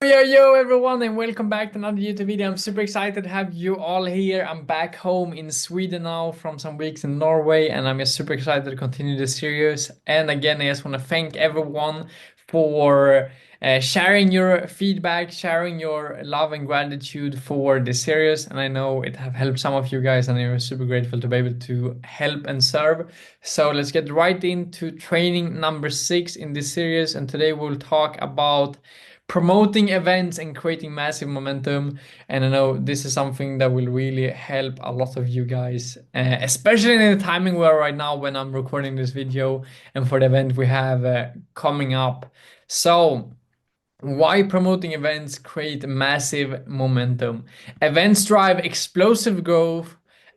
Yo everyone, and welcome back to another YouTube video. I'm super excited to have you all here. I'm back home in Sweden now from some weeks in Norway, and I'm just super excited to continue this series. And again, I just want to thank everyone for sharing your feedback, sharing your love and gratitude for this series. And I know it have helped some of you guys, and I'm super grateful to be able to help and serve. So let's get right into training number 6 in this series. And today we'll talk about promoting events and creating massive momentum. And I know this is something that will really help a lot of you guys, especially in the timing we are right now when I'm recording this video and for the event we have coming up. So why promoting events create massive momentum? Events drive explosive growth,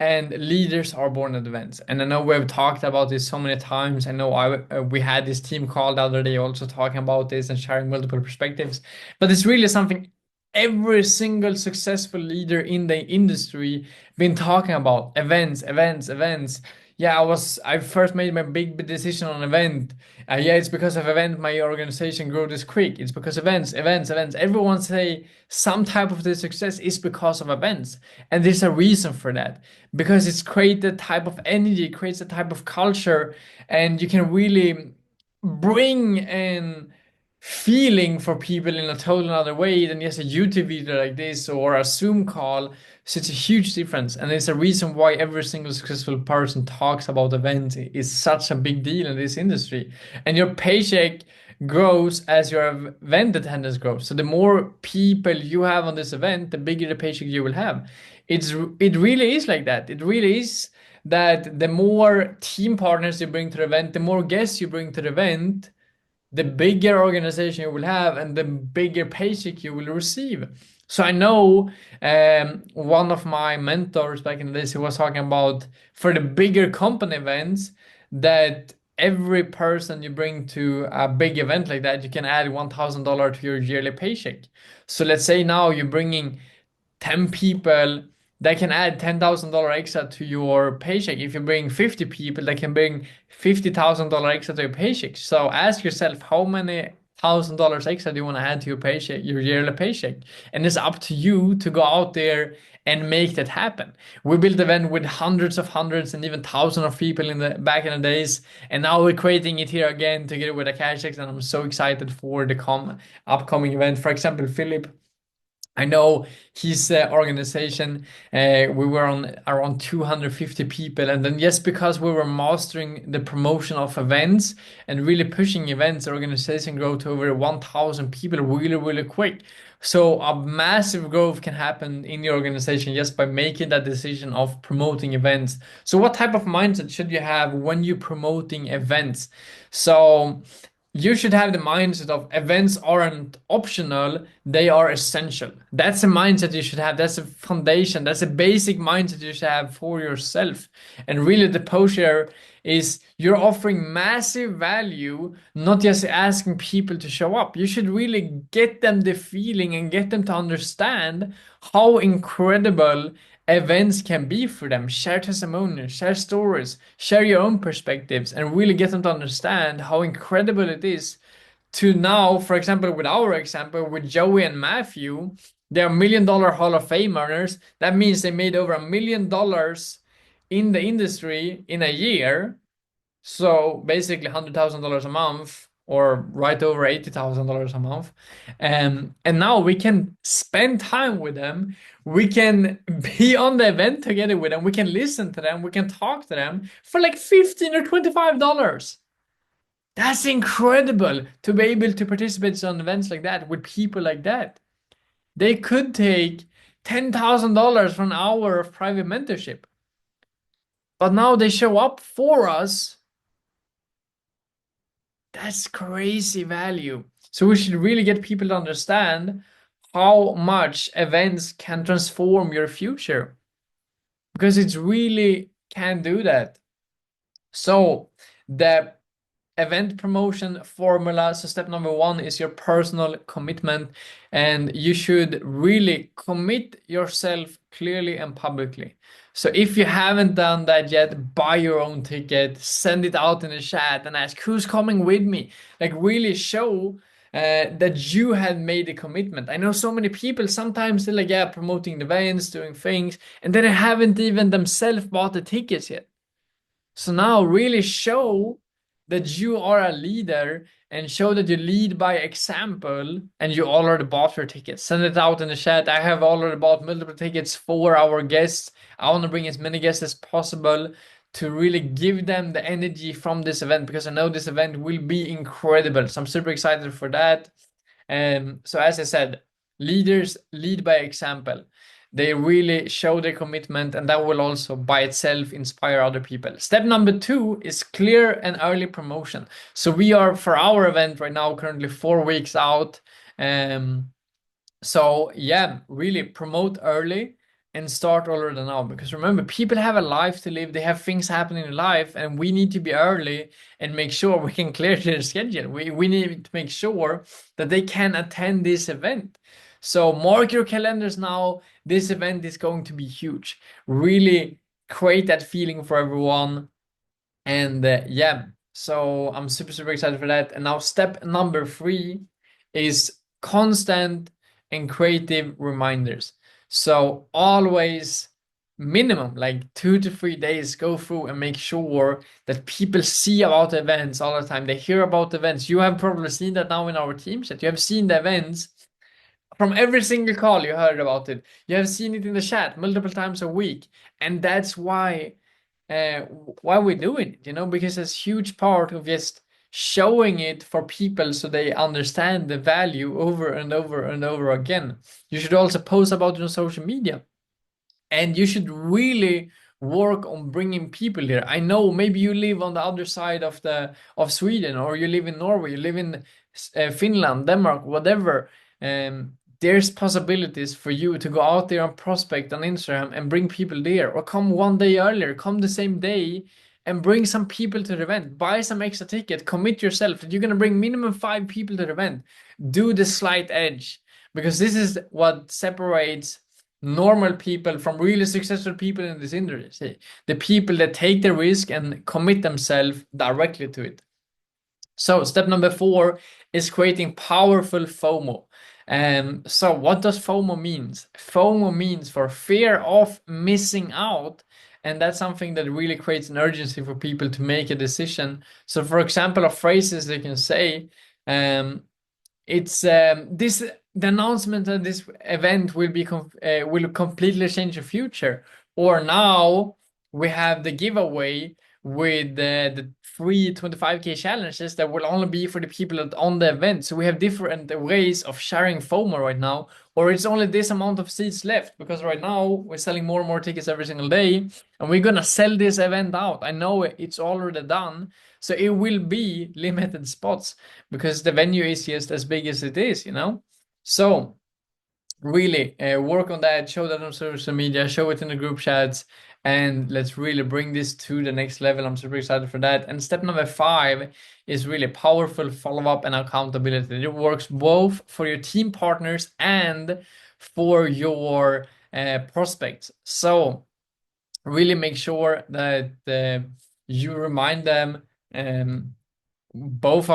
and leaders are born at events. And I know we've talked about this so many times. I know we had this team call the other day also talking about this and sharing multiple perspectives. But it's really something every single successful leader in the industry been talking about. Events, events, events. Yeah, I first made my big decision on event. Yeah, it's because of event my organization grew this quick. It's because events, events, events. Everyone say some type of the success is because of events, and there's a reason for that because it's created type of energy, creates a type of culture, and you can really bring in feeling for people in a total another way than just a YouTube video like this or a Zoom call. So it's a huge difference, and it's a reason why every single successful person talks about events. Is such a big deal in this industry, and your paycheck grows as your event attendance grows. So the more people you have on this event, the bigger the paycheck you will have. It really is like that. It really is that the more team partners you bring to the event, the more guests you bring to the event, the bigger organization you will have and the bigger paycheck you will receive. So I know one of my mentors back in the days, he was talking about for the bigger company events that every person you bring to a big event like that, you can add $1,000 to your yearly paycheck. So let's say now you're bringing 10 people that can add $10,000 extra to your paycheck. If you bring 50 people, that can bring $50,000 extra to your paycheck. So ask yourself, how many $1,000 extra do you want to add to your paycheck, your yearly paycheck? And it's up to you to go out there and make that happen. We built an event with hundreds and even thousands of people in the back in the days, and now we're creating it here again together with AkashX, and I'm so excited for the upcoming event. For example, Philip, I know his organization, we were on around 250 people. And then, yes, because we were mastering the promotion of events and really pushing events, the organization grew to over 1,000 people really, really quick. So, a massive growth can happen in your organization just by making that decision of promoting events. So, what type of mindset should you have when you're promoting events? So, you should have the mindset of events aren't optional, they are essential. That's a mindset you should have. That's a foundation. That's a basic mindset you should have for yourself. And really, the post here is you're offering massive value, not just asking people to show up. You should really get them the feeling and get them to understand how incredible events can be for them. Share testimonials, share stories, share your own perspectives, and really get them to understand how incredible it is to now, for example, with our example, with Joey and Matthew, they're $1 million Hall of Fame earners. That means they made over $1 million in the industry in a year. So basically $100,000 a month or right over $80,000 a month. And now we can spend time with them. We can be on the event together with them. We can listen to them. We can talk to them for like $15 or $25. That's incredible to be able to participate on events like that with people like that. They could take $10,000 for an hour of private mentorship. But now they show up for us. That's crazy value. So we should really get people to understand how much events can transform your future because it really can do that. So the event promotion formula. So step number 1 is your personal commitment, and you should really commit yourself clearly and publicly. So if you haven't done that yet, buy your own ticket, send it out in the chat and ask who's coming with me. Like really show that you had made a commitment. I know so many people sometimes they're like, yeah, promoting the events, doing things, and then they haven't even themselves bought the tickets yet. So now really show that you are a leader and show that you lead by example and you already bought your tickets. Send it out in the chat. I have already bought multiple tickets for our guests. I want to bring as many guests as possible to really give them the energy from this event because I know this event will be incredible. So I'm super excited for that. So as I said, leaders lead by example. They really show their commitment, and that will also by itself inspire other people. Step number 2 is clear and early promotion. So we are for our event right now currently 4 weeks out. So yeah, really promote early and start already now because remember, people have a life to live, they have things happening in life, and we need to be early and make sure we can clear their schedule. We need to make sure that they can attend this event. So mark your calendars now. This event is going to be huge. Really create that feeling for everyone. And yeah, so I'm super excited for that. And now step number 3 is constant and creative reminders. So always minimum like 2 to 3 days go through and make sure that people see about events all the time. They hear about events. You have probably seen that now in our team chat. You have seen the events from every single call. You heard about it. You have seen it in the chat multiple times a week. And that's why we're doing it, because it's a huge part of just showing it for people so they understand the value over and over and over again. You should also post about it on social media. And you should really work on bringing people here. I know maybe you live on the other side of Sweden, or you live in Norway, you live in Finland, Denmark, whatever. There's possibilities for you to go out there and prospect on Instagram and bring people there, or come one day earlier, come the same day and bring some people to the event. Buy some extra ticket, commit yourself that you're going to bring minimum 5 people to the event. Do the slight edge, because this is what separates normal people from really successful people in this industry. The people that take the risk and commit themselves directly to it. So step number 4 is creating powerful FOMO. So what does FOMO means? FOMO means for fear of missing out. And that's something that really creates an urgency for people to make a decision. So for example, of phrases they can say, it's this the announcement that this event will completely change the future, or now we have the giveaway with the free 25k challenges that will only be for the people that on the event. So we have different ways of sharing FOMO right now, or it's only this amount of seats left because right now we're selling more and more tickets every single day, and we're gonna sell this event out. I know it's already done, so it will be limited spots because the venue is just as big as it is. So really work on that, show that on social media, show it in the group chats, and let's really bring this to the next level. I'm super excited for that. And step number 5 is really powerful follow-up and accountability. It works both for your team partners and for your prospects. So really make sure that you remind them both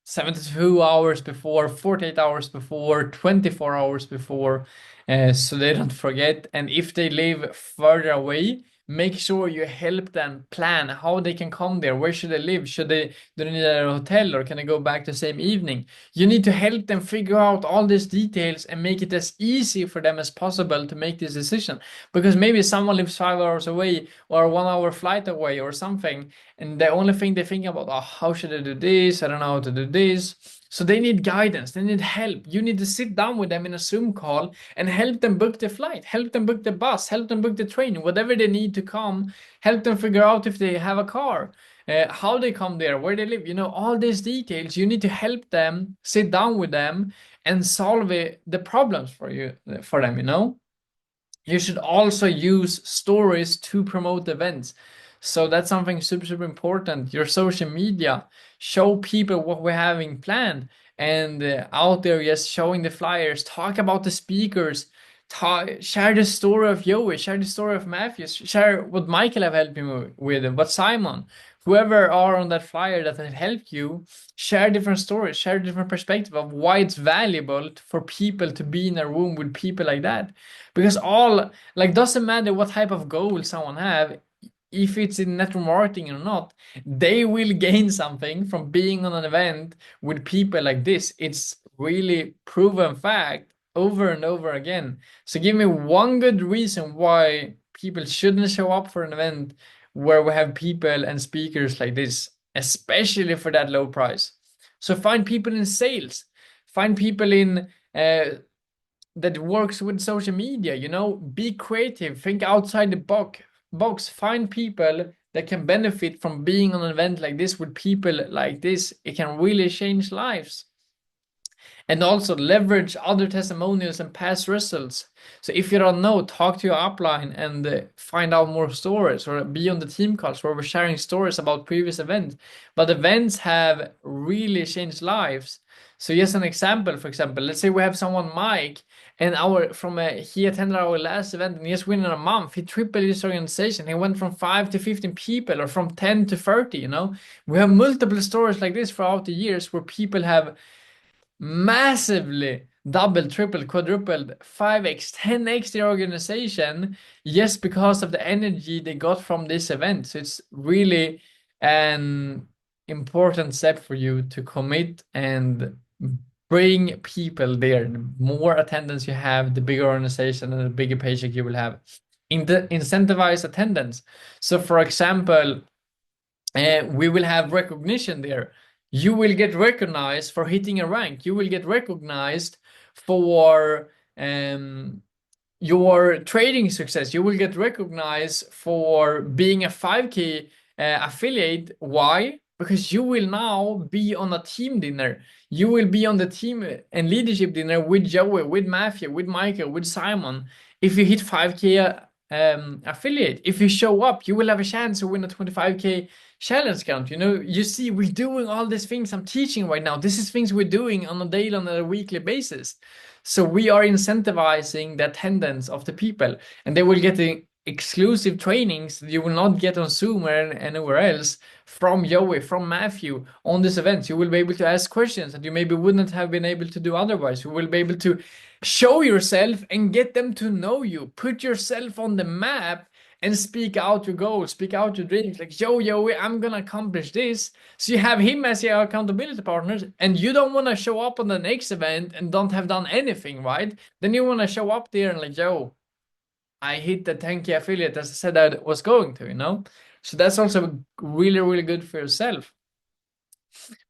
72 hours before, 48 hours before, 24 hours before, so they don't forget. And if they live further away, make sure you help them plan how they can come there. Where should they live? Do they need a hotel, or can they go back the same evening? You need to help them figure out all these details and make it as easy for them as possible to make this decision. Because maybe someone lives 5 hours away or 1 hour flight away or something, and the only thing they think about, oh, how should I do this? I don't know how to do this. So they need guidance, they need help. You need to sit down with them in a Zoom call and help them book the flight, help them book the bus, help them book the train, whatever they need to come, help them figure out if they have a car, how they come there, where they live, all these details. You need to help them, sit down with them and solve the problems for them. You should also use stories to promote events. So that's something super important. Your social media, show people what we're having planned, and out there just showing the flyers, talk about the speakers, share the story of Joey, share the story of Matthews, share what Michael have helped me with, what Simon, whoever are on that flyer that will help you, share different stories, share different perspective of why it's valuable for people to be in a room with people like that. Because all, like, doesn't matter what type of goal someone have, if it's in network marketing or not, they will gain something from being on an event with people like this. It's really proven fact over and over again. So give me one good reason why people shouldn't show up for an event where we have people and speakers like this, especially for that low price. So find people in sales, find people in that works with social media, be creative, think outside the box, find people that can benefit from being on an event like this with people like this. It can really change lives. And also leverage other testimonials and past results. So if you don't know, talk to your upline and find out more stories, or be on the team calls where we're sharing stories about previous events. But events have really changed lives. So just an example, for example, let's say we have someone, Mike, and he attended our last event, and just within a month he tripled his organization. He went from 5 to 15 people, or from 10 to 30. We have multiple stories like this throughout the years where people have massively double, triple, quadrupled, 5x, 10x their organization just because of the energy they got from this event. So it's really an important step for you to commit and bring people there. The more attendance you have, the bigger organization and the bigger paycheck you will have. In the incentivize attendance. So for example, we will have recognition there. You will get recognized for hitting a rank. You will get recognized for your trading success. You will get recognized for being a 5K affiliate. Why? Because you will now be on a team dinner. You will be on the team and leadership dinner with Joey, with Matthew, with Michael, with Simon. If you hit 5K affiliate, if you show up, you will have a chance to win a 25K challenge count. You see, we're doing all these things I'm teaching right now. This is things we're doing on a daily, on a weekly basis. So we are incentivizing the attendance of the people, and they will get the exclusive trainings that you will not get on Zoom or anywhere else from Joey, from Matthew on this event. You will be able to ask questions that you maybe wouldn't have been able to do otherwise. You will be able to show yourself and get them to know you, put yourself on the map, and speak out your goals, speak out your dreams. Like, Joey, I'm gonna accomplish this. So you have him as your accountability partner, and you don't want to show up on the next event and don't have done anything, right? Then you want to show up there and like, I hit the 10K affiliate as I said I was going to. So that's also really, really good for yourself.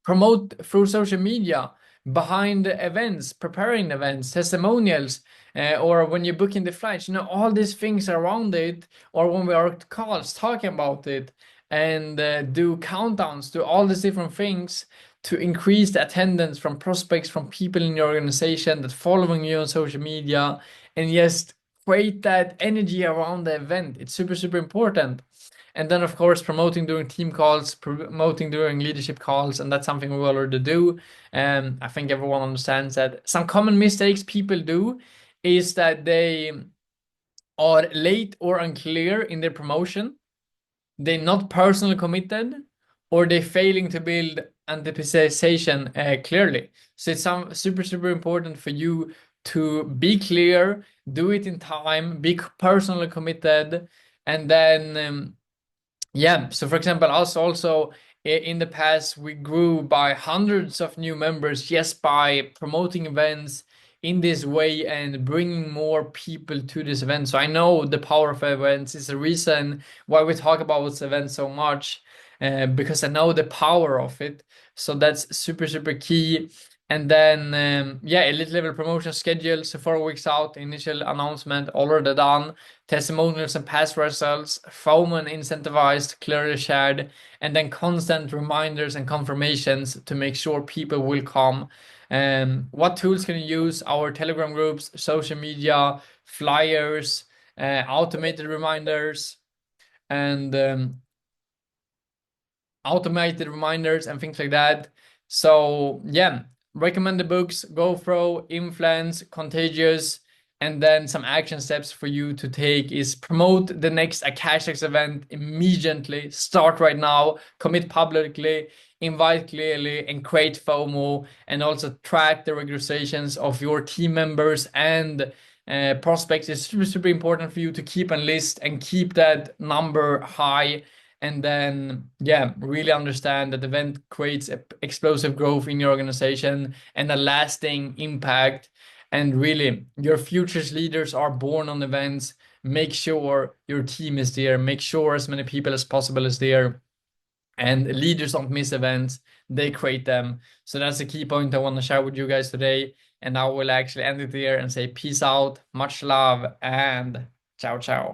Promote through social media, behind the events, preparing events, testimonials, or when you're booking the flights, all these things around it, or when we are at calls talking about it, and do countdowns, do all these different things to increase the attendance from prospects, from people in your organization that following you on social media, and just create that energy around the event. It's super, super important. And then, of course, promoting during team calls, promoting during leadership calls, and that's something we already do. I think everyone understands that. Some common mistakes people do is that they are late or unclear in their promotion. They're not personally committed, or they're failing to build anticipation clearly. So it's super, super important for you to be clear, do it in time, be personally committed, and then yeah, so for example, us also in the past, we grew by hundreds of new members just by promoting events in this way and bringing more people to this event. So I know the power of events is the reason why we talk about this event so much, because I know the power of it. So that's super, super key. And then, yeah, elite level promotion schedule. So 4 weeks out, initial announcement already done. Testimonials and past results, FOMO incentivized, clearly shared, and then constant reminders and confirmations to make sure people will come. What tools can you use? Our Telegram groups, social media, flyers, automated reminders, and things like that. So yeah, recommend the books, GoPro, Influence, Contagious, And then some action steps for you to take is promote the next AkashX event immediately. Start right now, commit publicly, invite clearly, and create FOMO. And also track the registrations of your team members and prospects. Is super, super important for you to keep a list and keep that number high. And then, yeah, really understand that the event creates explosive growth in your organization and a lasting impact. And really, your future's leaders are born on events. Make sure your team is there. Make sure as many people as possible is there. And leaders don't miss events, they create them. So that's the key point I want to share with you guys today. And I will actually end it here and say peace out, much love, and ciao, ciao.